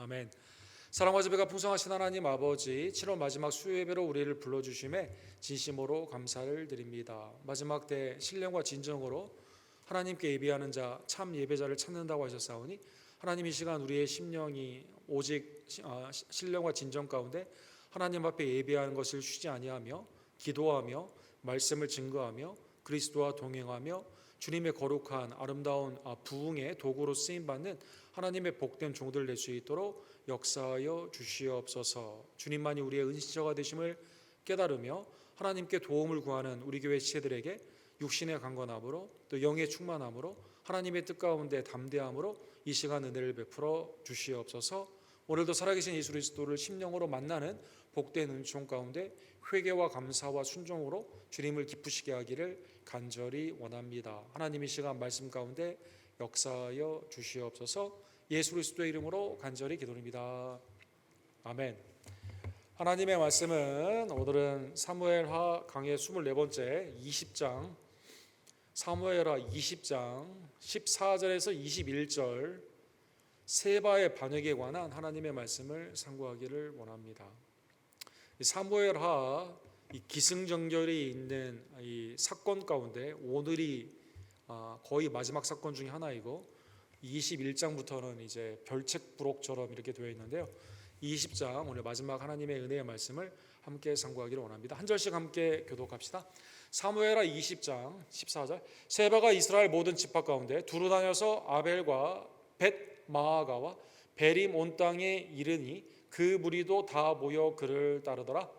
아멘. 사랑과 지배가 풍성하신 하나님 아버지, 7월 마지막 수요예배로 우리를 불러주심에 진심으로 감사를 드립니다. 마지막 때 신령과 진정으로 하나님께 예배하는 자, 참 예배자를 찾는다고 하셨사오니 하나님 이 시간 우리의 심령이 오직 신령과 진정 가운데 하나님 앞에 예배하는 것을 쉬지 아니하며 기도하며 말씀을 증거하며 그리스도와 동행하며 주님의 거룩한 아름다운 부흥의 도구로 쓰임받는 하나님의 복된 종들 될 수 있도록 역사하여 주시옵소서. 주님만이 우리의 은시처가 되심을 깨달으며 하나님께 도움을 구하는 우리 교회 지체들에게 육신의 강건함으로 또 영의 충만함으로 하나님의 뜻 가운데 담대함으로 이 시간 은혜를 베풀어 주시옵소서. 오늘도 살아계신 예수 그리스도를 심령으로 만나는 복된 은총 가운데 회개와 감사와 순종으로 주님을 기쁘시게 하기를 간절히 원합니다. 하나님 이 시간 말씀 가운데 역사하여 주시옵소서. 예수 그리스도의 이름으로 간절히 기도드립니다. 아멘. 하나님의 말씀은 오늘은 사무엘하 강의 24번째 20장 사무엘하 20장 14절에서 21절 세바의 반역에 관한 하나님의 말씀을 상고하기를 원합니다. 사무엘하 이 기승전결이 있는 이 사건 가운데 오늘이 거의 마지막 사건 중에 하나이고 21장부터는 이제 별책부록처럼 이렇게 되어 있는데요. 20장 오늘 마지막 하나님의 은혜의 말씀을 함께 상고하기를 원합니다. 한 절씩 함께 교독합시다. 사무엘하 20장 14절 세바가 이스라엘 모든 지파 가운데 두루 다녀서 아벨과 벳 마아가와 베림 온 땅에 이르니 그 무리도 다 모여 그를 따르더라.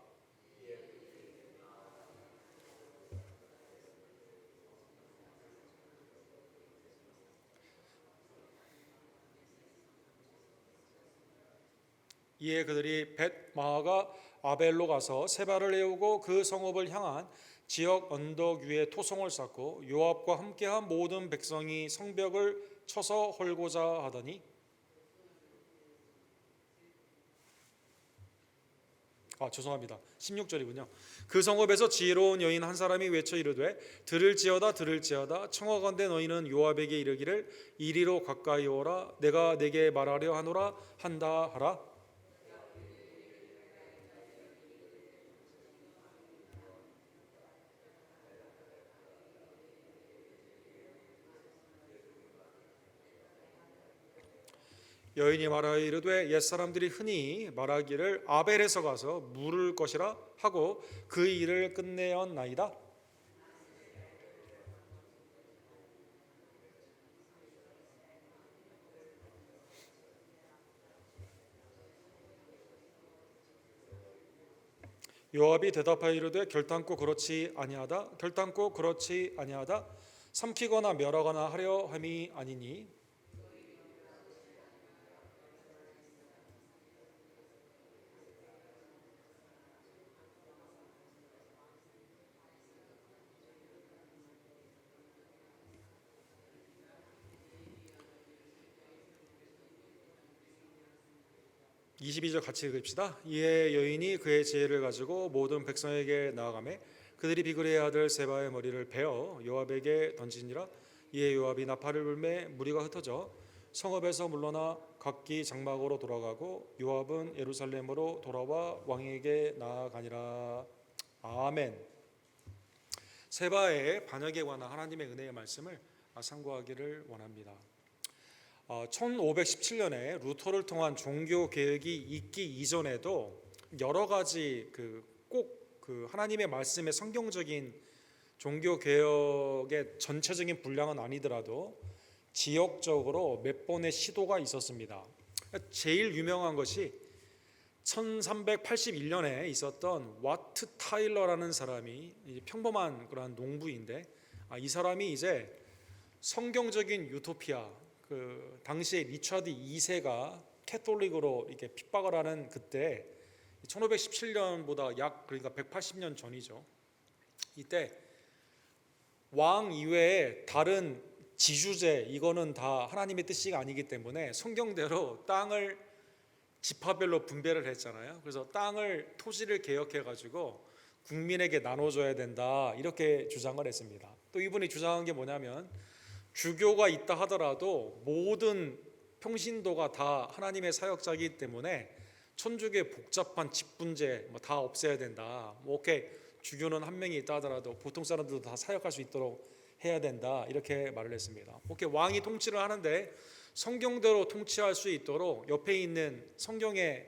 이에 그들이 벳 마아가 아벨로 가서 세바를 애우고 그 성읍을 향한 지역 언덕 위에 토성을 쌓고 요압과 함께한 모든 백성이 성벽을 쳐서 헐고자 하더니 16절이군요. 그 성읍에서 지혜로운 여인 한 사람이 외쳐 이르되 들을지어다 들을지어다 청하건대 너희는 요압에게 이르기를 이리로 가까이 오라 내가 내게 말하려 하노라 한다 하라. 여인이 말하여 이르되 옛사람들이 흔히 말하기를 아벨에서 가서 물을 것이라 하고 그 일을 끝내었나이다. 요압이 대답하여 이르되 결단코 그렇지 아니하다 결단코 그렇지 아니하다 삼키거나 멸하거나 하려 함이 아니니 22절 같이 읽읍시다. 이에 여인이 그의 지혜를 가지고 모든 백성에게 나아가매 그들이 비그레의 아들 세바의 머리를 베어 요압에게 던지니라. 이에 요압이 나팔을 불매 무리가 흩어져 성읍에서 물러나 각기 장막으로 돌아가고 요압은 예루살렘으로 돌아와 왕에게 나아가니라. 아멘. 세바의 반역에 관한 하나님의 은혜의 말씀을 상고하기를 원합니다. 1517년에 루터를 통한 종교 개혁이 있기 이전에도 여러 가지 꼭 하나님의 말씀의 성경적인 종교 개혁의 전체적인 분량은 아니더라도 지역적으로 몇 번의 시도가 있었습니다. 제일 유명한 것이 1381년에 있었던 와트 타일러라는 사람이 평범한 그런 농부인데 이 사람이 이제 성경적인 유토피아 당시에 리차드 2세가 캐톨릭으로 이렇게 핍박을 하는 그때 1517년보다 그러니까 180년 전이죠. 이때 왕 이외에 다른 지주제 이거는 다 하나님의 뜻이 아니기 때문에 성경대로 땅을 지파별로 분배를 했잖아요. 그래서 토지를 개혁해 가지고 국민에게 나눠줘야 된다 이렇게 주장을 했습니다. 또 이분이 주장한 게 뭐냐면 주교가 있다 하더라도 모든 평신도가 다 하나님의 사역자이기 때문에 천주교의 복잡한 직분제 다 없애야 된다. 오케이, 주교는 한 명이 있다 하더라도 보통 사람들도 다 사역할 수 있도록 해야 된다, 이렇게 말을 했습니다. 오케이, 왕이 통치를 하는데 성경대로 통치할 수 있도록 옆에 있는 성경에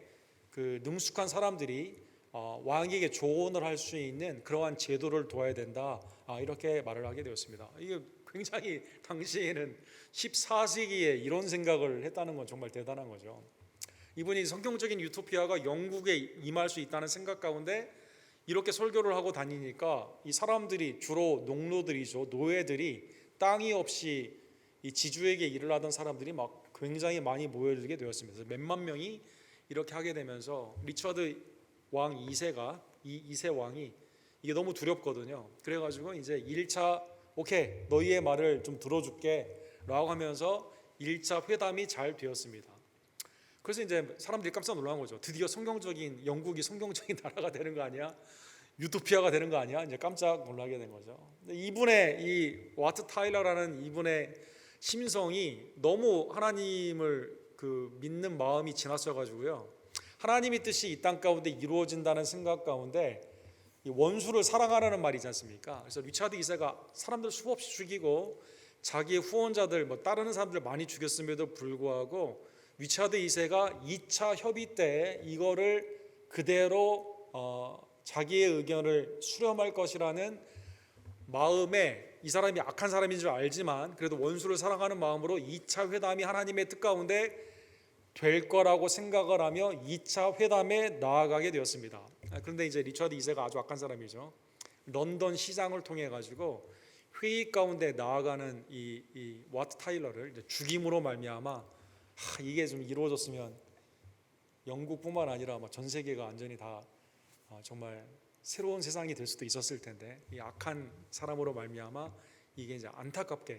그 능숙한 사람들이 왕에게 조언을 할 수 있는 그러한 제도를 둬야 된다, 이렇게 말을 하게 되었습니다. 이게 굉장히 당시에는 14세기에 이런 생각을 했다는 건 정말 대단한 거죠. 이분이 성경적인 유토피아가 영국에 임할 수 있다는 생각 가운데 이렇게 설교를 하고 다니니까 이 사람들이, 주로 농노들이죠, 노예들이, 땅이 없이 이 지주에게 일을 하던 사람들이 막 굉장히 많이 모여들게 되었습니다. 몇만 명이 이렇게 하게 되면서 리처드 왕 2세가, 이 2세 왕이 이게 너무 두렵거든요. 그래가지고 이제 1차 오케이, 너희의 말을 좀 들어줄게 라고 하면서 1차 회담이 잘 되었습니다. 그래서 이제 사람들이 깜짝 놀란 거죠. 드디어 성경적인, 영국이 성경적인 나라가 되는 거 아니야? 유토피아가 되는 거 아니야? 이제 깜짝 놀라게 된 거죠. 이분의 이 와트 타일러라는 이분의 심성이 너무 하나님을 믿는 마음이 지나쳐가지고요, 하나님의 뜻이 이 땅 가운데 이루어진다는 생각 가운데 이 원수를 사랑하라는 말이지 않습니까? 그래서 리차드 2세가 사람들 수없이 죽이고 자기의 후원자들, 따르는 사람들 많이 죽였음에도 불구하고 리차드 2세가 2차 협의 때 이거를 그대로 자기의 의견을 수렴할 것이라는 마음에, 이 사람이 악한 사람인 줄 알지만 그래도 원수를 사랑하는 마음으로 2차 회담이 하나님의 뜻 가운데 될 거라고 생각을 하며 2차 회담에 나아가게 되었습니다. 그런데 이제 리처드 2세가 아주 악한 사람이죠. 런던 시장을 통해 가지고 회의 가운데 나아가는 이 와트 타일러를 이제 죽임으로 말미암아 이게 좀 이루어졌으면 영국뿐만 아니라 전 세계가 완전히 다 정말 새로운 세상이 될 수도 있었을 텐데, 이 악한 사람으로 말미암아 이게 이제 안타깝게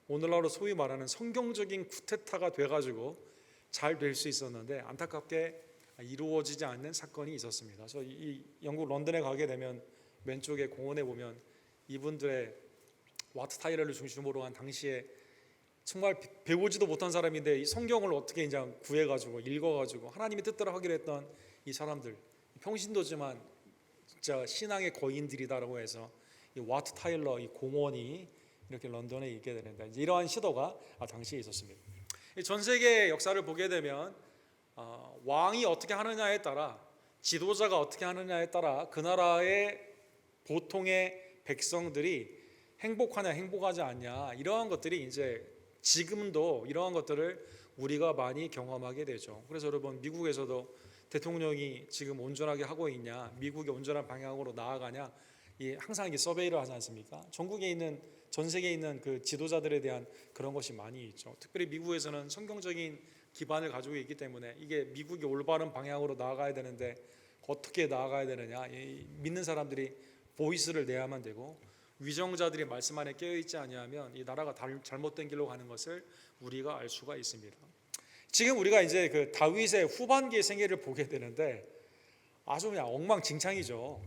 오늘날로 소위 말하는 성경적인 쿠데타가 돼가지고 잘 될 수 있었는데 안타깝게 이루어지지 않는 사건이 있었습니다. 그래서 이 영국 런던에 가게 되면 왼쪽에 공원에 보면 이분들의 와트 타일러를 중심으로 한 당시에 정말 배우지도 못한 사람인데 이 성경을 어떻게 이제 구해가지고 읽어가지고 하나님의 뜻대로 하기로 했던 이 사람들, 평신도지만 진짜 신앙의 거인들이다라고 해서 이 와트 타일러 이 공원이 이렇게 런던에 있게 되는데, 이러한 시도가 당시에 있었습니다. 전 세계 역사를 보게 되면 왕이 어떻게 하느냐에 따라, 지도자가 어떻게 하느냐에 따라 그 나라의 보통의 백성들이 행복하냐 행복하지 않냐, 이러한 것들이 이제 지금도 이러한 것들을 우리가 많이 경험하게 되죠. 그래서 여러분, 미국에서도 대통령이 지금 온전하게 하고 있냐, 미국이 온전한 방향으로 나아가냐, 항상 이게 서베이를 하지 않습니까? 전국에 있는, 전 세계에 있는 그 지도자들에 대한 그런 것이 많이 있죠. 특별히 미국에서는 성경적인 기반을 가지고 있기 때문에 이게 미국이 올바른 방향으로 나아가야 되는데 어떻게 나아가야 되느냐, 믿는 사람들이 보이스를 내야만 되고 위정자들이 말씀 안에 깨어있지 아니하면 이 나라가 잘못된 길로 가는 것을 우리가 알 수가 있습니다. 지금 우리가 이제 그 다윗의 후반기의 생애를 보게 되는데 아주 그냥 엉망진창이죠.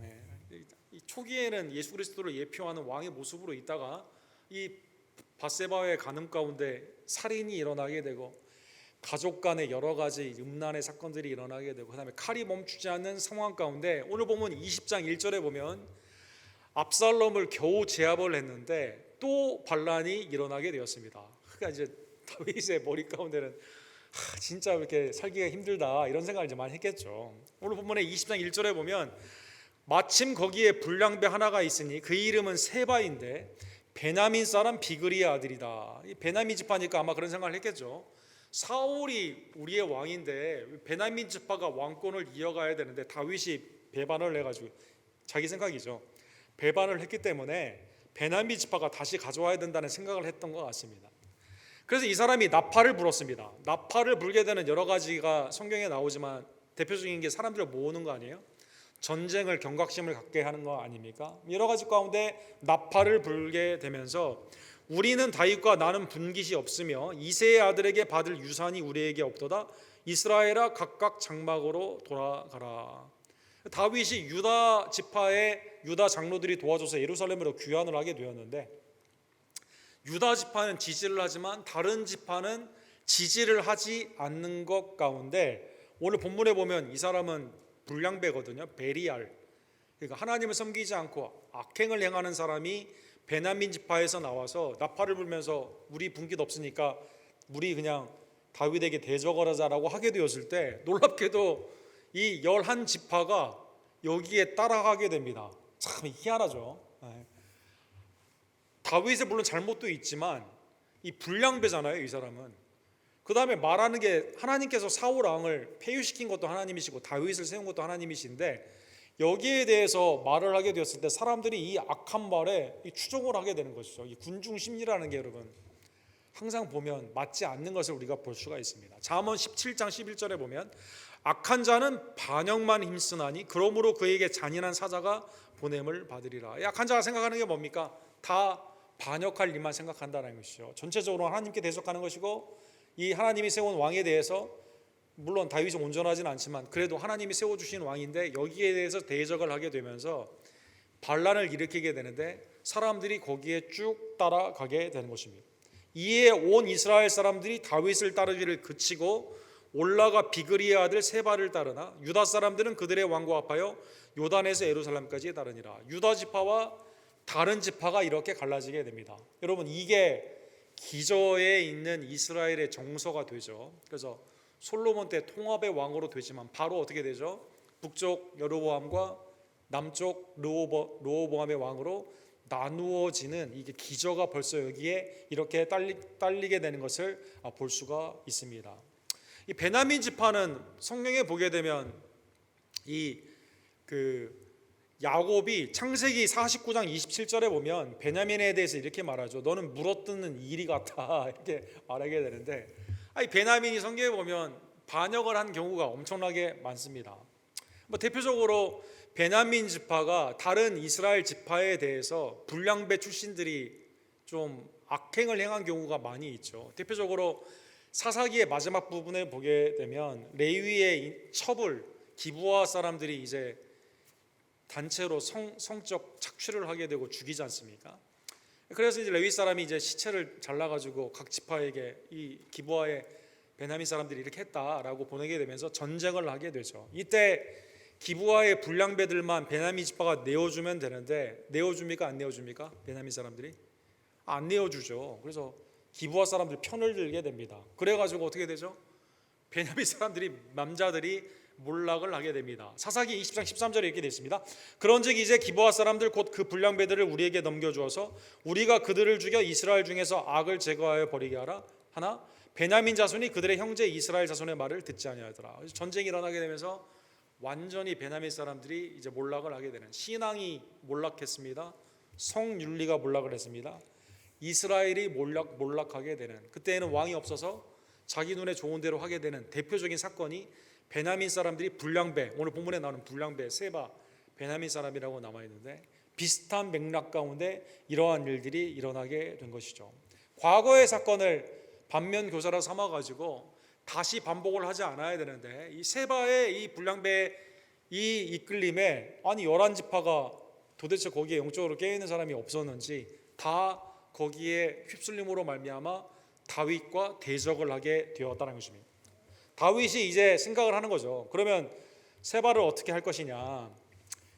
이 초기에는 예수 그리스도를 예표하는 왕의 모습으로 있다가 이 밧세바의 간음 가운데 살인이 일어나게 되고 가족 간의 여러 가지 음란의 사건들이 일어나게 되고 그다음에 칼이 멈추지 않는 상황 가운데 오늘 보면 20장 1절에 보면 압살롬을 겨우 제압을 했는데 또 반란이 일어나게 되었습니다. 그러니까 이제 다윗의 머리 가운데는 진짜 이렇게 살기가 힘들다 이런 생각을 이제 많이 했겠죠. 오늘 본문의 20장 1절에 보면 마침 거기에 불량배 하나가 있으니 그 이름은 세바인데 베냐민 사람 비그리의 아들이다. 베냐민 지파니까 아마 그런 생각을 했겠죠. 사울이 우리의 왕인데 베냐민 지파가 왕권을 이어가야 되는데 다윗이 배반을 해가지고, 자기 생각이죠, 배반을 했기 때문에 베냐민 지파가 다시 가져와야 된다는 생각을 했던 것 같습니다. 그래서 이 사람이 나팔을 불었습니다. 나팔을 불게 되는 여러 가지가 성경에 나오지만 대표적인 게 사람들을 모으는 거 아니에요? 전쟁을, 경각심을 갖게 하는 거 아닙니까? 여러 가지 가운데 나팔을 불게 되면서 우리는 다윗과 나는 분깃이 없으며 이새의 아들에게 받을 유산이 우리에게 없도다. 이스라엘아 각각 장막으로 돌아가라. 다윗이 유다 지파의 유다 장로들이 도와줘서 예루살렘으로 귀환을 하게 되었는데 유다 지파는 지지를 하지만 다른 지파는 지지를 하지 않는 것 가운데 오늘 본문에 보면 이 사람은 불량배거든요. 베리알. 그러니까 하나님을 섬기지 않고 악행을 행하는 사람이 베냐민 지파에서 나와서 나팔을 불면서 우리 분깃 없으니까 우리 그냥 다윗에게 대적을 하자라고 하게 되었을 때 놀랍게도 이 11지파가 여기에 따라가게 됩니다. 참 희한하죠. 다윗의 물론 잘못도 있지만 이 불량배잖아요, 이 사람은. 그 다음에 말하는 게 하나님께서 사울 왕을 폐위시킨 것도 하나님이시고 다윗을 세운 것도 하나님이신데 여기에 대해서 말을 하게 되었을 때 사람들이 이 악한 말에 추종을 하게 되는 것이죠. 이 군중 심리라는 게 여러분 항상 보면 맞지 않는 것을 우리가 볼 수가 있습니다. 잠언 17장 11절에 보면 악한 자는 반역만 힘쓰나니 그러므로 그에게 잔인한 사자가 보냄을 받으리라. 이 악한 자가 생각하는 게 뭡니까? 다 반역할 일만 생각한다는 것이죠. 전체적으로 하나님께 대적하는 것이고 이 하나님이 세운 왕에 대해서 물론 다윗은 온전하지는 않지만 그래도 하나님이 세워주신 왕인데 여기에 대해서 대적을 하게 되면서 반란을 일으키게 되는데 사람들이 거기에 쭉 따라가게 되는 것입니다. 이에 온 이스라엘 사람들이 다윗을 따르기를 그치고 올라가 비그리의 아들 세바를 따르나 유다 사람들은 그들의 왕과 합하여 요단에서 예루살렘까지 따르니라. 유다 지파와 다른 지파가 이렇게 갈라지게 됩니다. 여러분 이게 기저에 있는 이스라엘의 정서가 되죠. 그래서 솔로몬 때 통합의 왕으로 되지만 바로 어떻게 되죠? 북쪽 여로보암과 남쪽 르호보암의 왕으로 나누어지는 이게 기저가 벌써 여기에 이렇게 딸리게 되는 것을 볼 수가 있습니다. 이 베냐민 지파는 성경에 보게 되면 야곱이 창세기 49장 27절에 보면 베냐민에 대해서 이렇게 말하죠. 너는 물어뜯는 이리 같아 이렇게 말하게 되는데 베냐민이 성경에 보면 반역을 한 경우가 엄청나게 많습니다. 대표적으로 베냐민 지파가 다른 이스라엘 지파에 대해서 불량배 출신들이 좀 악행을 행한 경우가 많이 있죠. 대표적으로 사사기의 마지막 부분에 보게 되면 레위의 첩을 기브아 사람들이 이제 단체로 성적 착취를 하게 되고 죽이지 않습니까? 그래서 이제 레위 사람이 이제 시체를 잘라가지고 각 지파에게 이 기브아의 베냐민 사람들이 이렇게 했다라고 보내게 되면서 전쟁을 하게 되죠. 이때 기브아의 불량배들만 베냐민 지파가 내어주면 되는데 내어줍니까? 안 내어줍니까? 베냐민 사람들이 안 내어주죠. 그래서 기브아 사람들 편을 들게 됩니다. 그래가지고 어떻게 되죠? 베냐민 사람들이 남자들이 몰락을 하게 됩니다. 사사기 20장 13절에 이렇게 되어 있습니다. 그런즉 이제 기브아 사람들 곧 그 불량배들을 우리에게 넘겨주어서 우리가 그들을 죽여 이스라엘 중에서 악을 제거하여 버리게 하나 베냐민 자손이 그들의 형제 이스라엘 자손의 말을 듣지 아니하더라. 그래서 전쟁이 일어나게 되면서 완전히 베냐민 사람들이 이제 몰락을 하게 되는, 신앙이 몰락했습니다. 성윤리가 몰락을 했습니다. 이스라엘이 몰락하게 되는, 그때에는 왕이 없어서 자기 눈에 좋은 대로 하게 되는 대표적인 사건이 베냐민 사람들이 불량배, 오늘 본문에 나오는 불량배 세바 베냐민 사람이라고 남아 있는데 비슷한 맥락 가운데 이러한 일들이 일어나게 된 것이죠. 과거의 사건을 반면 교사로 삼아 가지고 다시 반복을 하지 않아야 되는데 이 세바의 이 불량배 이 이끌림에 아니 11지파가 도대체 거기에 영적으로 깨어 있는 사람이 없었는지 다 거기에 휩쓸림으로 말미암아 다윗과 대적을 하게 되었다는 것입니다. 다윗이 이제 생각을 하는 거죠. 그러면 세바를 어떻게 할 것이냐.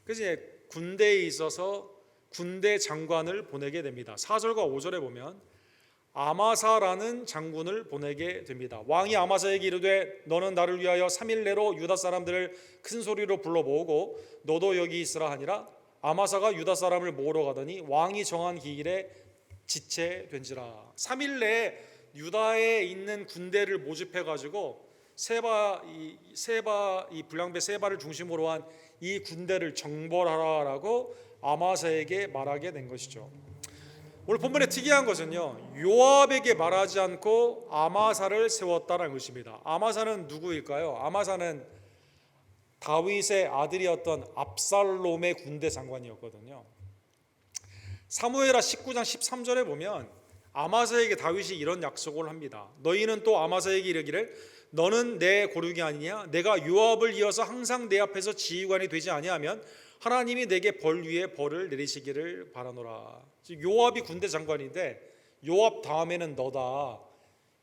그래서 이제 군대에 있어서 군대 장관을 보내게 됩니다. 4절과 5절에 보면 아마사라는 장군을 보내게 됩니다. 왕이 아마사에게 이르되 너는 나를 위하여 3일 내로 유다 사람들을 큰 소리로 불러 모으고 너도 여기 있으라 하니라. 아마사가 유다 사람을 모으러 가더니 왕이 정한 기일에 지체된지라. 3일 내에 유다에 있는 군대를 모집해 가지고 이 불량배 세바를 중심으로 한 이 군대를 정벌하라라고 아마사에게 말하게 된 것이죠. 오늘 본문에 특이한 것은요, 요압에게 말하지 않고 아마사를 세웠다는 것입니다. 아마사는 누구일까요? 아마사는 다윗의 아들이었던 압살롬의 군대 장관이었거든요. 사무엘하 19장 13절에 보면 아마사에게 다윗이 이런 약속을 합니다. 너희는 또 아마사에게 이르기를 너는 내 고륙이 아니냐? 내가 요압을 이어서 항상 내 앞에서 지휘관이 되지 아니하면 하나님이 내게 벌 위에 벌을 내리시기를 바라노라. 요압이 군대 장관인데 요압 다음에는 너다.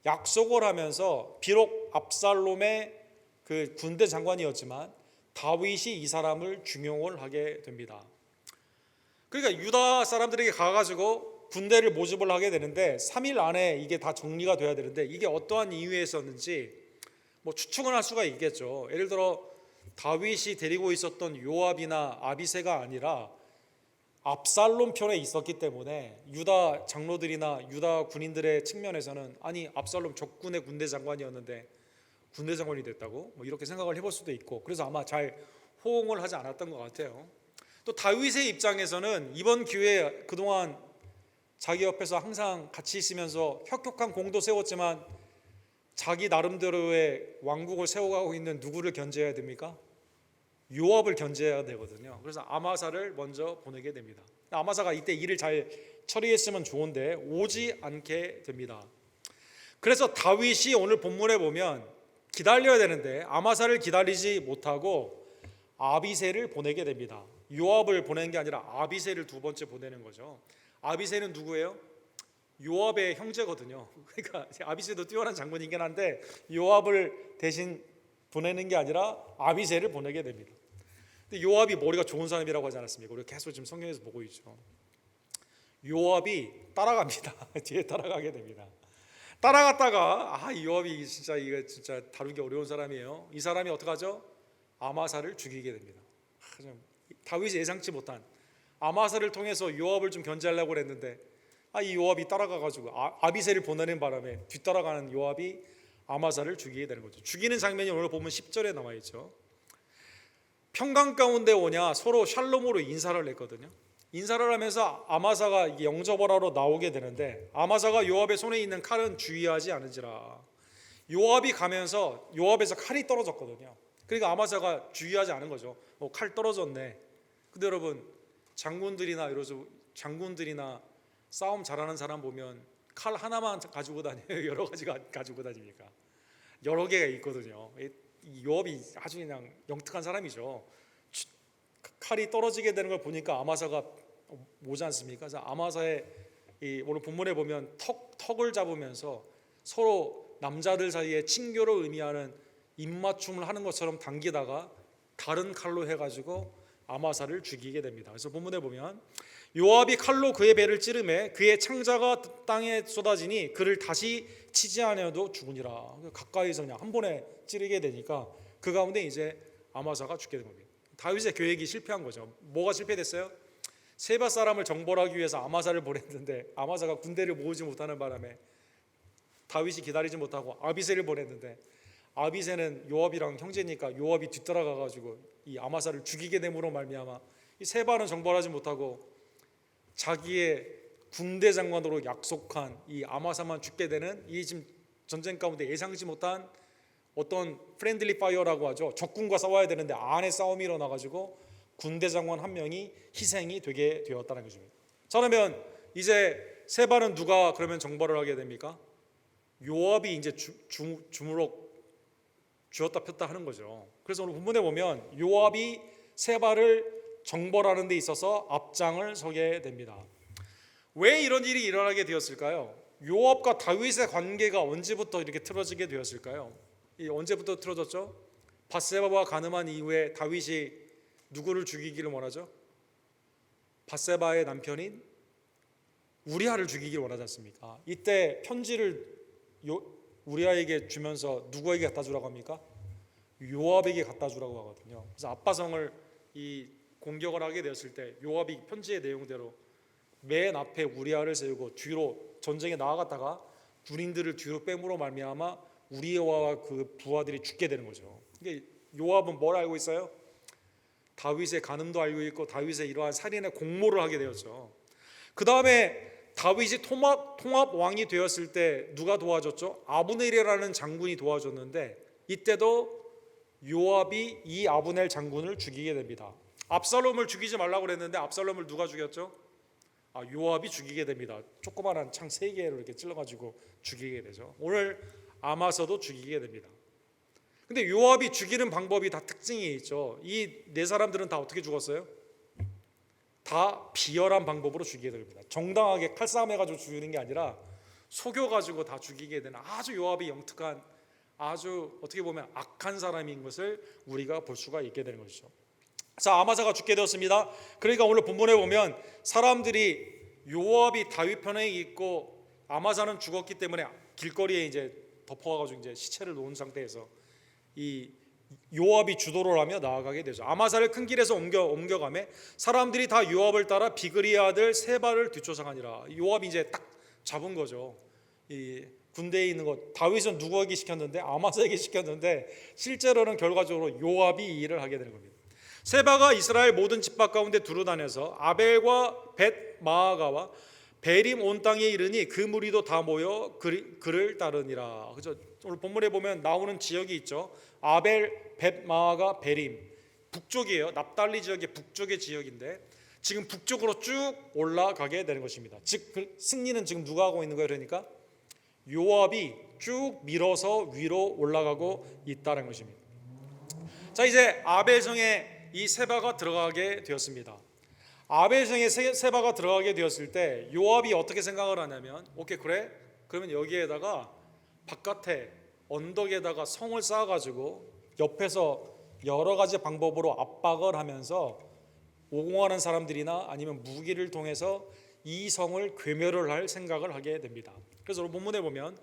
약속을 하면서 비록 압살롬의 그 군대 장관이었지만 다윗이 이 사람을 중용을 하게 됩니다. 그러니까 유다 사람들에게 가가지고 군대를 모집을 하게 되는데 3일 안에 이게 다 정리가 돼야 되는데 이게 어떠한 이유에서였는지 뭐 추측을 할 수가 있겠죠. 예를 들어 다윗이 데리고 있었던 요압이나 아비새가 아니라 압살롬 편에 있었기 때문에 유다 장로들이나 유다 군인들의 측면에서는 아니 압살롬 적군의 군대 장관이었는데 군대 장관이 됐다고 뭐 이렇게 생각을 해볼 수도 있고, 그래서 아마 잘 호응을 하지 않았던 것 같아요. 또 다윗의 입장에서는 이번 기회에 그동안 자기 옆에서 항상 같이 있으면서 혁혁한 공도 세웠지만 자기 나름대로의 왕국을 세워가고 있는 누구를 견제해야 됩니까? 요압을 견제해야 되거든요. 그래서 아마사를 먼저 보내게 됩니다. 아마사가 이때 일을 잘 처리했으면 좋은데 오지 않게 됩니다. 그래서 다윗이 오늘 본문에 보면 기다려야 되는데 아마사를 기다리지 못하고 아비새를 보내게 됩니다. 요압을 보내는 게 아니라 아비새를 두 번째 보내는 거죠. 아비새는 누구예요? 요압의 형제거든요. 그러니까 아비새도 뛰어난 장군이긴 한데 요압을 대신 보내는 게 아니라 아비새를 보내게 됩니다. 근데 요압이 머리가 좋은 사람이라고 하지 않았습니까? 우리가 계속 지금 성경에서 보고 있죠. 요압이 따라갑니다. 뒤에 따라가게 됩니다. 따라갔다가 이 요압이 진짜 이거 진짜 다루기 어려운 사람이에요. 이 사람이 어떻게 하죠? 아마사를 죽이게 됩니다. 다윗이 예상치 못한 아마사를 통해서 요압을 좀 견제하려고 했는데 이 요압이 따라가가지고 아비새를 보내는 바람에 뒤따라가는 요압이 아마사를 죽이게 되는 거죠. 죽이는 장면이 오늘 보면 10절에 나와 있죠. 평강 가운데 오냐 서로 샬롬으로 인사를 했거든요. 인사를 하면서 아마사가 영접을 하러 나오게 되는데 아마사가 요압의 손에 있는 칼은 주의하지 않은지라. 요압이 가면서 요압에서 칼이 떨어졌거든요. 그러니까 아마사가 주의하지 않은 거죠. 칼 떨어졌네. 근데 여러분 장군들이나 싸움 잘하는 사람 보면 칼 하나만 가지고 다녀요? 여러 가지 가지고 다닙니까? 여러 개가 있거든요. 이 요압이 아주 그냥 영특한 사람이죠. 칼이 떨어지게 되는 걸 보니까 아마사가 오지 않습니까? 그래서 아마사의 오늘 본문에 보면 턱을 잡으면서 서로 남자들 사이에 친교를 의미하는 입맞춤을 하는 것처럼 당기다가 다른 칼로 해가지고 아마사를 죽이게 됩니다. 그래서 본문에 보면 요압이 칼로 그의 배를 찌르매 그의 창자가 땅에 쏟아지니 그를 다시 치지 않아도 죽으니라. 가까이서 그냥 한 번에 찌르게 되니까 그 가운데 이제 아마사가 죽게 된 겁니다. 다윗의 계획이 실패한 거죠. 뭐가 실패됐어요? 세바 사람을 정벌하기 위해서 아마사를 보냈는데 아마사가 군대를 모으지 못하는 바람에 다윗이 기다리지 못하고 아비새를 보냈는데 아비새는 요압이랑 형제니까 요압이 뒤따라가 가지고 이 아마사를 죽이게 됨으로 말미암아 이 세바는 정벌하지 못하고 자기의 군대 장관으로 약속한 이 아마사만 죽게 되는 이 지금 전쟁 가운데 예상치 못한 어떤 프렌들리 파이어라고 하죠. 적군과 싸워야 되는데 안에 싸움이 일어나 가지고 군대 장관 한 명이 희생이 되게 되었다는 것입니다. 자, 그러면 이제 세바는 누가 그러면 정벌을 하게 됩니까? 요압이 이제 주무럭 쥐었다 폈다 하는 거죠. 그래서 오늘 본문에 보면 요압이 세바를 정벌하는 데 있어서 앞장을 서게 됩니다. 왜 이런 일이 일어나게 되었을까요? 요압과 다윗의 관계가 언제부터 이렇게 틀어지게 되었을까요? 언제부터 틀어졌죠? 밧세바와 간음한 이후에 다윗이 누구를 죽이기를 원하죠? 밧세바의 남편인 우리아를 죽이기를 원하지 않습니까? 이때 편지를 우리아에게 주면서 누구에게 갖다 주라고 합니까? 요압에게 갖다 주라고 하거든요. 그래서 아빠성을 공격을 하게 되었을 때 요압이 편지의 내용대로 맨 앞에 우리아를 세우고 뒤로 전쟁에 나아갔다가 군인들을 뒤로 빼므로 말미암아 우리아와 그 부하들이 죽게 되는 거죠. 이게 요압은 뭘 알고 있어요? 다윗의 간음도 알고 있고 다윗의 이러한 살인의 공모를 하게 되었죠. 그 다음에 다윗이 통합 왕이 되었을 때 누가 도와줬죠? 아브넬이라는 장군이 도와줬는데 이때도 요압이 이 아브넬 장군을 죽이게 됩니다. 압살롬을 죽이지 말라고 그랬는데 압살롬을 누가 죽였죠? 요압이 죽이게 됩니다. 조그마한 창 3개로 이렇게 찔러가지고 죽이게 되죠. 오늘 아마사도 죽이게 됩니다. 근데 요압이 죽이는 방법이 다 특징이 있죠. 이 네 사람들은 다 어떻게 죽었어요? 다 비열한 방법으로 죽이게 됩니다. 정당하게 칼싸움 해가지고 죽이는 게 아니라 속여가지고 다 죽이게 되는 아주 요압이 영특한, 아주 어떻게 보면 악한 사람인 것을 우리가 볼 수가 있게 되는 것이죠. 자, 아마사가 죽게 되었습니다. 그러니까 오늘 본문에 보면 사람들이 요압이 다윗 편에 있고 아마사는 죽었기 때문에 길거리에 이제 덮어가지고 이제 시체를 놓은 상태에서 이 요압이 주도를 하며 나아가게 되죠. 아마사를 큰 길에서 옮겨가매 사람들이 다 요압을 따라 비그리의 아들 세바를 뒤쫓아가니라. 요압이 이제 딱 잡은 거죠. 이 군대에 있는 것, 다윗은 누구에게 시켰는데 아마사에게 시켰는데 실제로는 결과적으로 요압이 이 일을 하게 되는 겁니다. 세바가 이스라엘 모든 집밖 가운데 두루다녀서 아벨과 벳 마아가와 베림 온 땅에 이르니 그 무리도 다 모여 그를 따르니라. 그죠? 오늘 본문에 보면 나오는 지역이 있죠. 아벨, 벳 마아가, 베림, 북쪽이에요. 납달리 지역의 북쪽의 지역인데 지금 북쪽으로 쭉 올라가게 되는 것입니다. 즉 승리는 지금 누가 하고 있는 거예요? 그러니까 요압이 쭉 밀어서 위로 올라가고 있다는 것입니다. 자, 이제 아벨성에 이 세바가 들어가게 되었습니다. 아벨성에 세바가 들어가게 되었을 때 요압이 어떻게 생각을 하냐면, 오케이, 그래? 그러면 여기에다가 바깥에 언덕에다가 성을 쌓아가지고 옆에서 여러 가지 방법으로 압박을 하면서 오공하는 사람들이나 아니면 무기를 통해서 이 성을 괴멸을 할 생각을 하게 됩니다. 그래서 본문에 보면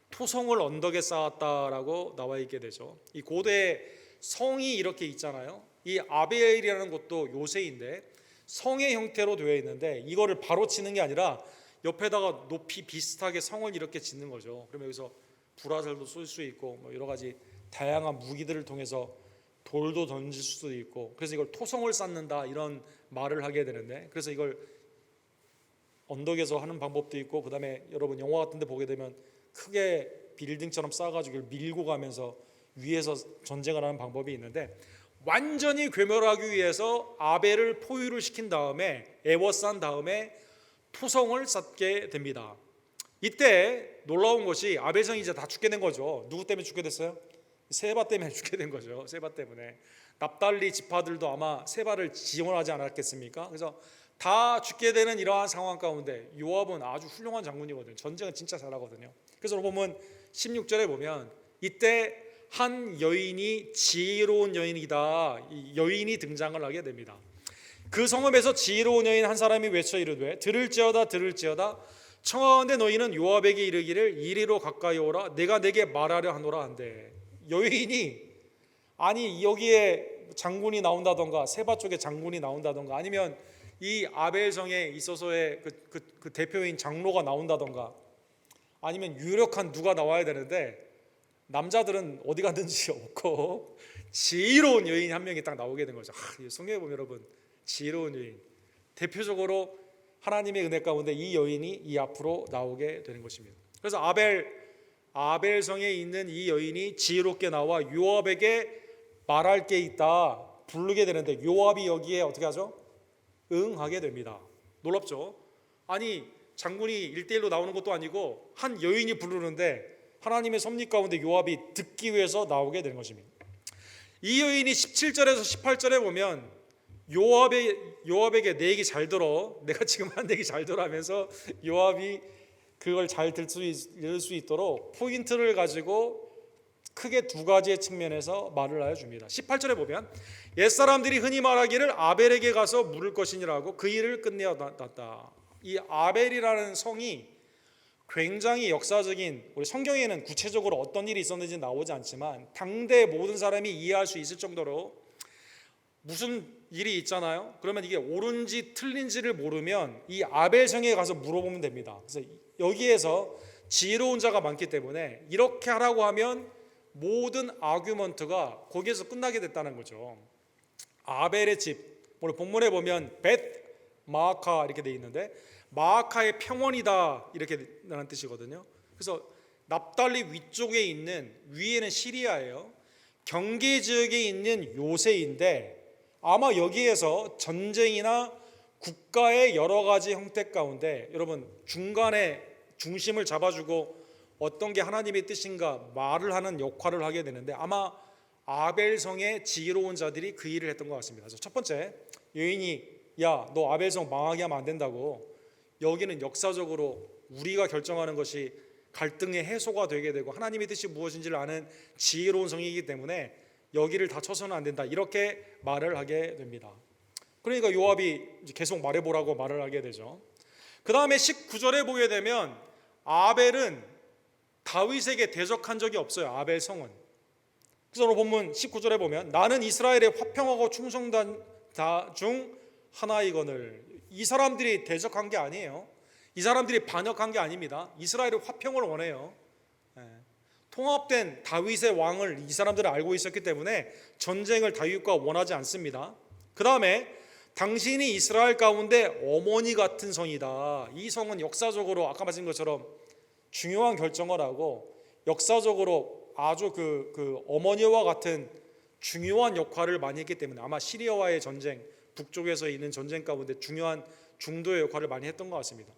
토성을 언덕에 쌓았다라고 나와 있게 되죠. 이 고대 성이 이렇게 있잖아요. 이 아벨이라는 곳도 요새인데 성의 형태로 되어 있는데 이거를 바로 치는 게 아니라 옆에다가 높이 비슷하게 성을 이렇게 짓는 거죠. 그러면 여기서 불화살도 쏠 수 있고 뭐 여러 가지 다양한 무기들을 통해서 돌도 던질 수도 있고, 그래서 이걸 토성을 쌓는다 이런 말을 하게 되는데, 그래서 이걸 언덕에서 하는 방법도 있고, 그 다음에 여러분 영화 같은 데 보게 되면 크게 빌딩처럼 쌓아가지고 이걸 밀고 가면서 위에서 전쟁을 하는 방법이 있는데, 완전히 괴멸하기 위해서 아벨을 포위를 시킨 다음에 애워싼 다음에 토성을 쌓게 됩니다. 이때 놀라운 것이 아벨성이 이제 다 죽게 된 거죠. 누구 때문에 죽게 됐어요? 세바 때문에 죽게 된 거죠. 세바 때문에. 납달리 지파들도 아마 세바를 지원하지 않았겠습니까? 그래서 다 죽게 되는 이러한 상황 가운데 요압은 아주 훌륭한 장군이거든요. 전쟁은 진짜 잘하거든요. 그래서 보면 16절에 보면 이때 한 여인이 지혜로운 여인이다, 이 여인이 등장을 하게 됩니다. 그 성읍에서 지혜로운 여인 한 사람이 외쳐 이르되 들을지어다 들을지어다 청하건대 너희는 요압에게 이르기를 이리로 가까이 오라 내가 내게 말하려 하노라 한대. 여인이, 아니 여기에 장군이 나온다던가 세바 쪽에 장군이 나온다던가 아니면 이 아벨성에 있어서의 그 대표인 장로가 나온다던가 아니면 유력한 누가 나와야 되는데 남자들은 어디 갔는지 없고 지혜로운 여인이 한 명이 딱 나오게 된 거죠. 성경에 보면 여러분 지혜로운 여인, 대표적으로 하나님의 은혜 가운데 이 여인이 이 앞으로 나오게 되는 것입니다. 그래서 아벨성에 있는 이 여인이 지혜롭게 나와 요압에게 말할 게 있다 부르게 되는데 요압이 여기에 어떻게 하죠? 응하게 됩니다. 놀랍죠? 아니 장군이 1대1로 나오는 것도 아니고 한 여인이 부르는데 하나님의 섭리 가운데 요압이 듣기 위해서 나오게 되는 것입니다. 이 여인이 17절에서 18절에 보면 요압에게 내 얘기 잘 들어, 내가 지금 한 얘기 잘 들어 하면서 요압이 그걸 잘 들을 수 있도록 포인트를 가지고 크게 두 가지의 측면에서 말을 하여 줍니다. 18절에 보면 옛사람들이 흔히 말하기를 아벨에게 가서 물을 것이니라고 그 일을 끝내었다. 이 아벨이라는 성이 굉장히 역사적인, 우리 성경에는 구체적으로 어떤 일이 있었는지 나오지 않지만 당대 모든 사람이 이해할 수 있을 정도로 무슨 일이 있잖아요. 그러면 이게 옳은지 틀린지를 모르면 이 아벨성에 가서 물어보면 됩니다. 그래서 여기에서 지혜로운 자가 많기 때문에 이렇게 하라고 하면 모든 아규먼트가 거기에서 끝나게 됐다는 거죠. 아벨의 집, 오늘 본문에 보면 벳 마아카 이렇게 돼 있는데 마아카의 평원이다 이렇게 라는 뜻이거든요. 그래서 납달리 위쪽에 있는, 위에는 시리아예요. 경계 지역에 있는 요새인데 아마 여기에서 전쟁이나 국가의 여러 가지 형태 가운데 여러분 중간에 중심을 잡아주고 어떤 게 하나님의 뜻인가 말을 하는 역할을 하게 되는데 아마 아벨성의 지혜로운 자들이 그 일을 했던 것 같습니다. 그래서 첫 번째, 여인이 야, 너 아벨성 망하게 하면 안 된다고, 여기는 역사적으로 우리가 결정하는 것이 갈등의 해소가 되게 되고 하나님의 뜻이 무엇인지를 아는 지혜로운 성이기 때문에 여기를 다 쳐서는 안 된다, 이렇게 말을 하게 됩니다. 그러니까 요압이 계속 말해보라고 말을 하게 되죠. 그 다음에 19절에 보게 되면 아벨은 다윗에게 대적한 적이 없어요. 아벨 성은. 그래서 오늘 본문 19절에 보면 나는 이스라엘의 화평하고 충성단 중 하나이거늘. 이 사람들이 대적한 게 아니에요. 이 사람들이 반역한 게 아닙니다. 이스라엘의 화평을 원해요. 통합된 다윗의 왕을 이 사람들은 알고 있었기 때문에 전쟁을 다윗과 원하지 않습니다. 그 다음에 당신이 이스라엘 가운데 어머니 같은 성이다. 이 성은 역사적으로 아까 말씀드린 것처럼 중요한 결정을 하고 역사적으로 아주 그 어머니와 같은 중요한 역할을 많이 했기 때문에 아마 시리아와의 전쟁, 북쪽에서 있는 전쟁 가운데 중요한 중도의 역할을 많이 했던 것 같습니다.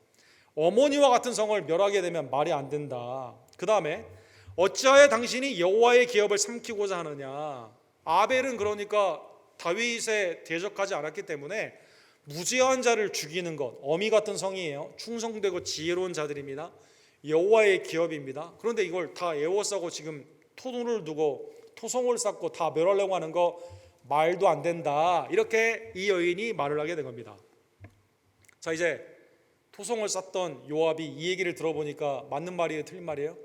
어머니와 같은 성을 멸하게 되면 말이 안 된다. 그 다음에 어찌하여 당신이 여호와의 기업을 삼키고자 하느냐. 아벨은 그러니까 다윗에 대적하지 않았기 때문에 무죄한 자를 죽이는 것, 어미 같은 성이에요. 충성되고 지혜로운 자들입니다. 여호와의 기업입니다. 그런데 이걸 다 애워싸고 지금 토론을 두고 토성을 쌓고 다 멸하려고 하는 거 말도 안 된다, 이렇게 이 여인이 말을 하게 된 겁니다. 자, 이제 토성을 쌓던 요압이 이 얘기를 들어보니까 맞는 말이에요, 틀린 말이에요?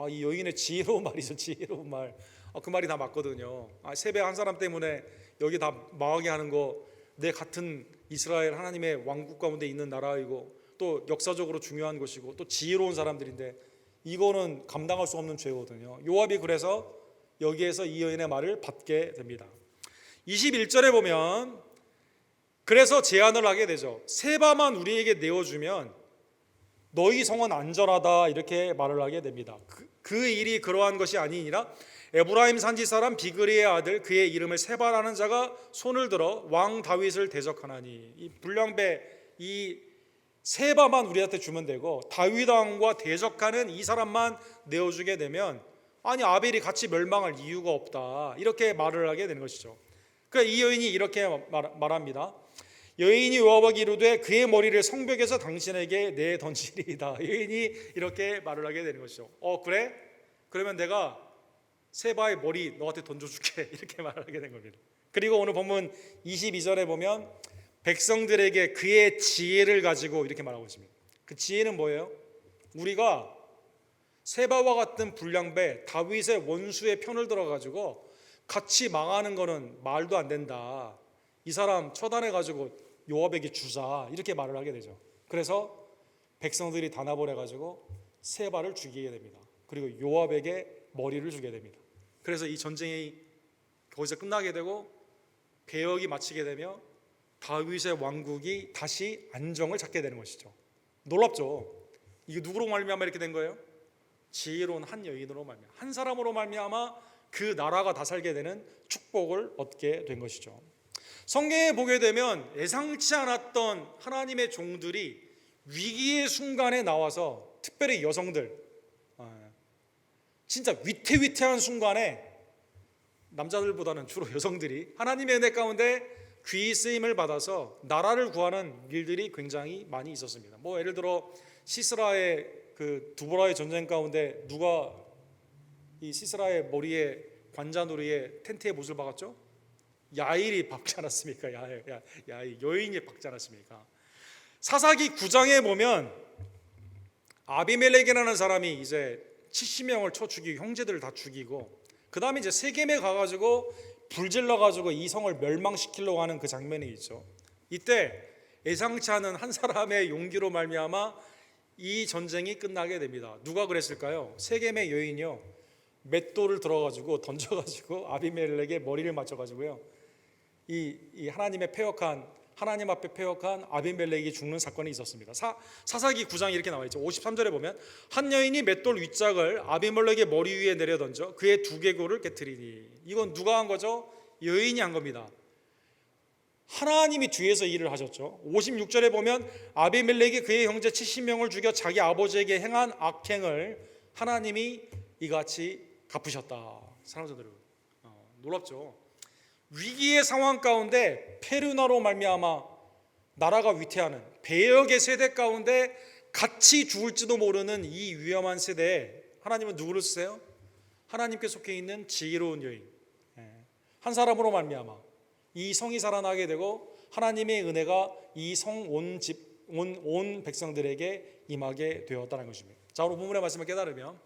이 여인의 지혜로운 말이죠. 지혜로운 말. 그 말이 다 맞거든요. 세배 한 사람 때문에 여기 다 망하게 하는 거, 내 같은 이스라엘 하나님의 왕국 가운데 있는 나라이고 또 역사적으로 중요한 것이고 또 지혜로운 사람들인데 이거는 감당할 수 없는 죄거든요. 요압이 그래서 여기에서 이 여인의 말을 받게 됩니다. 21절에 보면 그래서 제안을 하게 되죠. 세바만 우리에게 내어주면 너희 성은 안전하다, 이렇게 말을 하게 됩니다. 그 일이 그러한 것이 아니니라 에브라임 산지 사람 비그리의 아들 그의 이름을 세바라는 자가 손을 들어 왕 다윗을 대적하나니. 이 불량배 이 세바만 우리한테 주면 되고 다윗 왕과 대적하는 이 사람만 내어주게 되면 아니 아벨이 같이 멸망할 이유가 없다, 이렇게 말을 하게 되는 것이죠. 그러니까 이 여인이 이렇게 말합니다. 여인이 요압에게 이르되 그의 머리를 성벽에서 당신에게 내 던지리이다. 여인이 이렇게 말을 하게 되는 것이죠. 그래? 그러면 내가 세바의 머리 너한테 던져줄게, 이렇게 말을 하게 된 겁니다. 그리고 오늘 본문 22절에 보면 백성들에게 그의 지혜를 가지고 이렇게 말하고 있습니다. 그 지혜는 뭐예요? 우리가 세바와 같은 불량배 다윗의 원수의 편을 들어가지고 같이 망하는 거는 말도 안 된다. 이 사람 처단해가지고 요압에게 주자, 이렇게 말을 하게 되죠. 그래서 백성들이 단합을 해가지고 세바를 죽이게 됩니다. 그리고 요압에게 머리를 주게 됩니다. 그래서 이 전쟁이 거기서 끝나게 되고 배역이 마치게 되며 다윗의 왕국이 다시 안정을 찾게 되는 것이죠. 놀랍죠? 이게 누구로 말미암아 이렇게 된 거예요? 지혜로운 한 여인으로 말미암아, 한 사람으로 말미암아 그 나라가 다 살게 되는 축복을 얻게 된 것이죠. 성경에 보게 되면 예상치 않았던 하나님의 종들이 위기의 순간에 나와서, 특별히 여성들, 진짜 위태위태한 순간에 남자들보다는 주로 여성들이 하나님의 은혜 가운데 귀히 쓰임을 받아서 나라를 구하는 일들이 굉장히 많이 있었습니다. 예를 들어 시스라의 그 두보라의 전쟁 가운데 누가 이 시스라의 머리에 관자놀이에 텐트에 못을 박았죠? 야일이 박지 않았습니까? 야일 여인이 박지 않았습니까? 사사기 9장에 보면 아비멜렉이라는 사람이 이제 70명을 쳐 죽이고 형제들을 다 죽이고 그 다음에 이제 세겜에 가가지고 불질러가지고 이 성을 멸망시키려고 하는 그 장면이 있죠. 이때 예상치 않은 한 사람의 용기로 말미암아 이 전쟁이 끝나게 됩니다. 누가 그랬을까요? 세겜의 여인이요, 맷돌을 들어가지고 던져가지고 아비멜렉의 머리를 맞춰가지고요, 이 하나님의 하나님 앞에 패역한 아비멜렉이 죽는 사건이 있었습니다. 사사기 9장에 이렇게 나와 있죠. 53절에 보면 한 여인이 맷돌 윗짝을 아비멜렉의 머리 위에 내려 던져 그의 두개골을 깨트리니. 이건 누가 한 거죠? 여인이 한 겁니다. 하나님이 뒤에서 일을 하셨죠. 56절에 보면 아비멜렉이 그의 형제 70명을 죽여 자기 아버지에게 행한 악행을 하나님이 이같이 갚으셨다. 사랑하는 여러분, 놀랍죠. 위기의 상황 가운데 페르나로 말미암아 나라가 위태하는 배역의 세대 가운데 같이 죽을지도 모르는 이 위험한 세대에 하나님은 누구를 쓰세요? 하나님께 속해 있는 지혜로운 여인, 한 사람으로 말미암아 이 성이 살아나게 되고 하나님의 은혜가 이 성 온 백성들에게 임하게 되었다는 것입니다. 자, 오늘 본문의 말씀을 깨달으면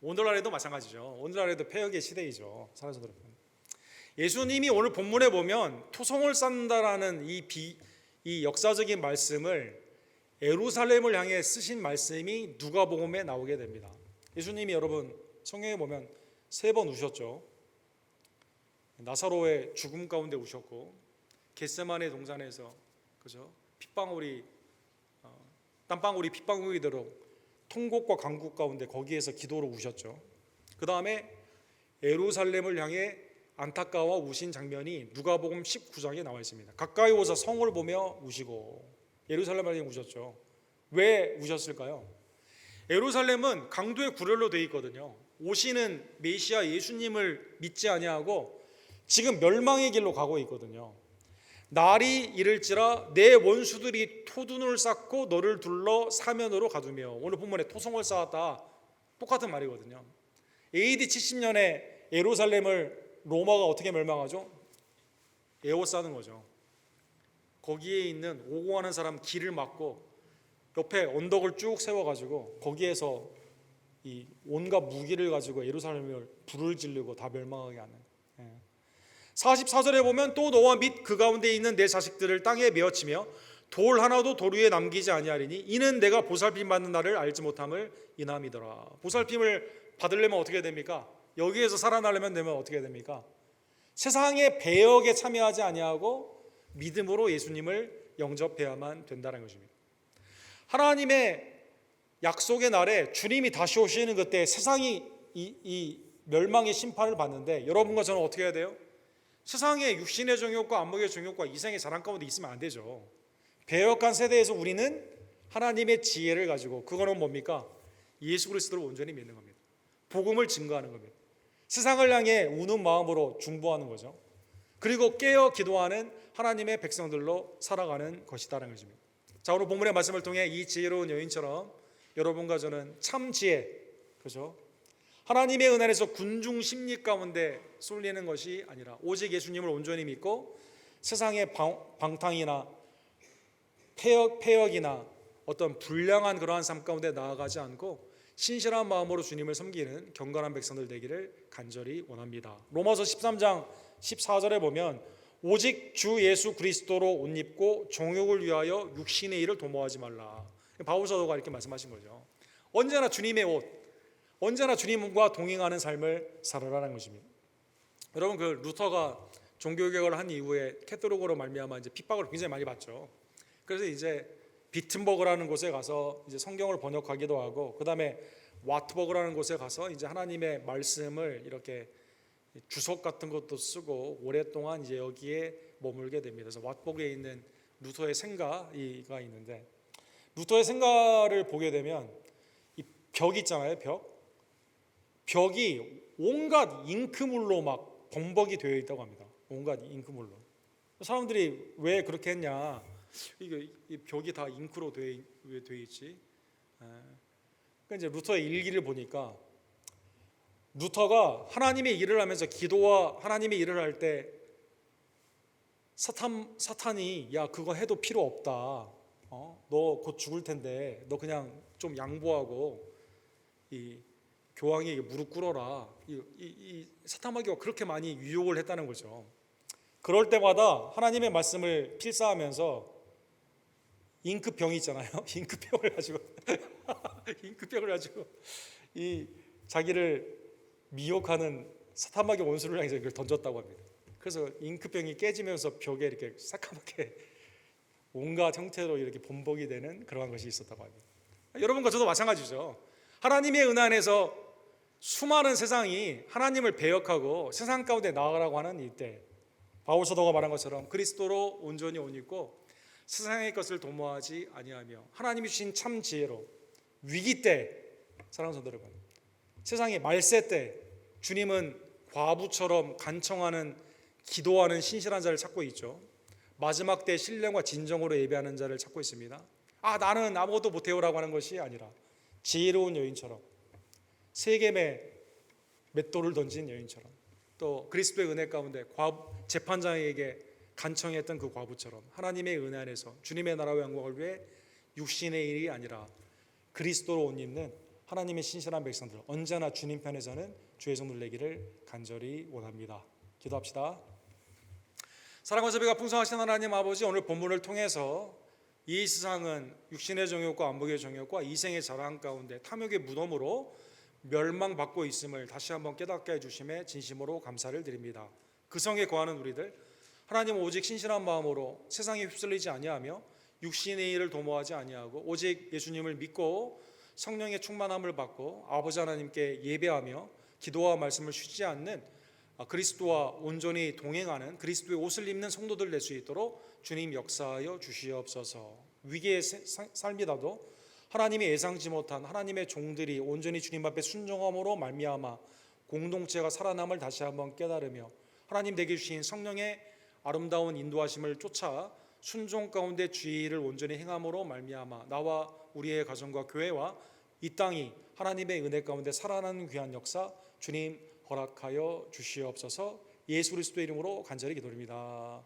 오늘날에도 마찬가지죠. 오늘날에도 폐역의 시대이죠. 사랑하는 여러분, 예수님이 오늘 본문에 보면 토성을 쌓는다라는 이 역사적인 말씀을 예루살렘을 향해 쓰신 말씀이 누가복음에 나오게 됩니다. 예수님이 여러분 성경에 보면 3번 우셨죠. 나사로의 죽음 가운데 우셨고, 겟세마네 동산에서 그죠? 땀방울이 핏방울이 되도록 통곡과 간구 가운데 거기에서 기도로 우셨죠. 그 다음에 예루살렘을 향해 안타까워 우신 장면이 누가복음 19장에 나와 있습니다. 가까이 오서 성을 보며 우시고, 예루살렘을 향해 우셨죠. 왜 우셨을까요? 예루살렘은 강도의 굴혈로 되어 있거든요. 오시는 메시아 예수님을 믿지 아니하고 지금 멸망의 길로 가고 있거든요. 날이 이를지라 내 원수들이 토둔을 쌓고 너를 둘러 사면으로 가두며, 오늘 본문에 토성을 쌓았다 똑같은 말이거든요. AD 70년에 예루살렘을 로마가 어떻게 멸망하죠? 에워싸는 거죠. 거기에 있는 오고 가는 사람 길을 막고 옆에 언덕을 쭉 세워가지고 거기에서 이 온갖 무기를 가지고 예루살렘을 불을 지르고 다 멸망하게 하는. 44절에 보면 또 너와 및 그 가운데 있는 내 자식들을 땅에 메어치며 돌 하나도 돌 위에 남기지 아니하리니 이는 내가 보살핌 받는 날을 알지 못함을 인함이더라. 보살핌을 받으려면 어떻게 됩니까? 여기에서 살아나려면 되면 어떻게 됩니까? 세상의 배역에 참여하지 아니하고 믿음으로 예수님을 영접해야만 된다는 것입니다. 하나님의 약속의 날에 주님이 다시 오시는 그때 세상이 이 멸망의 심판을 받는데, 여러분과 저는 어떻게 해야 돼요? 세상의 육신의 정욕과 안목의 정욕과 이생의 자랑 가운데 있으면 안 되죠. 배역한 세대에서 우리는 하나님의 지혜를 가지고, 그거는 뭡니까? 예수 그리스도를 온전히 믿는 겁니다. 복음을 증거하는 겁니다. 세상을 향해 우는 마음으로 중보하는 거죠. 그리고 깨어 기도하는 하나님의 백성들로 살아가는 것이다라는 것입니다. 자, 오늘 본문의 말씀을 통해 이 지혜로운 여인처럼 여러분과 저는 참 지혜, 그죠? 하나님의 은혜 안에서 군중 심리 가운데 쏠리는 것이 아니라 오직 예수님을 온전히 믿고 세상의 방탕이나 폐역이나 어떤 불량한 그러한 삶 가운데 나아가지 않고 신실한 마음으로 주님을 섬기는 경건한 백성들 되기를 간절히 원합니다. 로마서 13장 14절에 보면 오직 주 예수 그리스도로 옷 입고 정욕을 위하여 육신의 일을 도모하지 말라. 바울 사도가 이렇게 말씀하신 거죠. 언제나 주님의 옷, 언제나 주님과 동행하는 삶을 살아라는 것입니다. 여러분, 그 루터가 종교개혁을 한 이후에 캐톨릭으로 말미암아 이제 핍박을 굉장히 많이 받죠. 그래서 이제 비튼버그라는 곳에 가서 이제 성경을 번역하기도 하고, 그 다음에 와트버그라는 곳에 가서 이제 하나님의 말씀을 이렇게 주석 같은 것도 쓰고 오랫동안 이제 여기에 머물게 됩니다. 그래서 와트버그에 있는 루터의 생가가 있는데, 루터의 생가를 보게 되면 이 벽 있잖아요, 벽이 온갖 잉크물로 막 범벅이 되어 있다고 합니다. 온갖 잉크물로. 사람들이 왜 그렇게 했냐? 이 벽이 다 잉크로 왜 되어 있지? 그러니까 이제 루터의 일기를 보니까 루터가 하나님의 일을 하면서 기도와 하나님의 일을 할 때 사탄이 야 그거 해도 필요 없다. 너 곧 죽을 텐데 너 그냥 좀 양보하고 이 교황에게 무릎 꿇어라. 이 사탄마귀가 그렇게 많이 유혹을 했다는 거죠. 그럴 때마다 하나님의 말씀을 필사하면서 잉크병이 있잖아요. 잉크병을 가지고 이 자기를 미혹하는 사탄마귀 원수를 향해서 이걸 던졌다고 합니다. 그래서 잉크병이 깨지면서 벽에 이렇게 새까맣게 온갖 형태로 이렇게 범벅이 되는 그러한 것이 있었다고 합니다. 여러분과 저도 마찬가지죠. 하나님의 은혜 안에서 수많은 세상이 하나님을 배역하고 세상 가운데 나아가라고 하는 이때, 바울 사도가 말한 것처럼 그리스도로 온전히 옷 입고 세상의 것을 도모하지 아니하며 하나님이 주신 참 지혜로 위기 때, 사랑하는 성도 여러분, 세상의 말세 때 주님은 과부처럼 간청하는 기도하는 신실한 자를 찾고 있죠. 마지막 때 신령과 진정으로 예배하는 자를 찾고 있습니다. 나는 아무것도 못해요라고 하는 것이 아니라 지혜로운 여인처럼 세겜에 맷돌을 던진 여인처럼 또 그리스도의 은혜 가운데 재판장에게 간청했던 그 과부처럼 하나님의 은혜 안에서 주님의 나라와 영광을 위해 육신의 일이 아니라 그리스도로 옷 입는 하나님의 신실한 백성들 언제나 주님 편에서는 주의 성들 되기를 간절히 원합니다. 기도합시다. 사랑과 자비가 풍성하신 하나님 아버지, 오늘 본문을 통해서 이 세상은 육신의 정욕과 안목의 정욕과 이생의 자랑 가운데 탐욕의 무덤으로 멸망받고 있음을 다시 한번 깨닫게 해주심에 진심으로 감사를 드립니다. 그 성에 거하는 우리들, 하나님 오직 신실한 마음으로 세상에 휩쓸리지 아니하며 육신의 일을 도모하지 아니하고 오직 예수님을 믿고 성령의 충만함을 받고 아버지 하나님께 예배하며 기도와 말씀을 쉬지 않는 그리스도와 온전히 동행하는 그리스도의 옷을 입는 성도들 될 수 있도록 주님 역사하여 주시옵소서. 위기의 삶이라도 하나님이 예상치 못한 하나님의 종들이 온전히 주님 앞에 순종함으로 말미암아 공동체가 살아남을 다시 한번 깨달으며 하나님 되게 주신 성령의 아름다운 인도하심을 쫓아 순종 가운데 주의를 온전히 행함으로 말미암아 나와 우리의 가정과 교회와 이 땅이 하나님의 은혜 가운데 살아나는 귀한 역사 주님 허락하여 주시옵소서. 예수 그리스도의 이름으로 간절히 기도드립니다.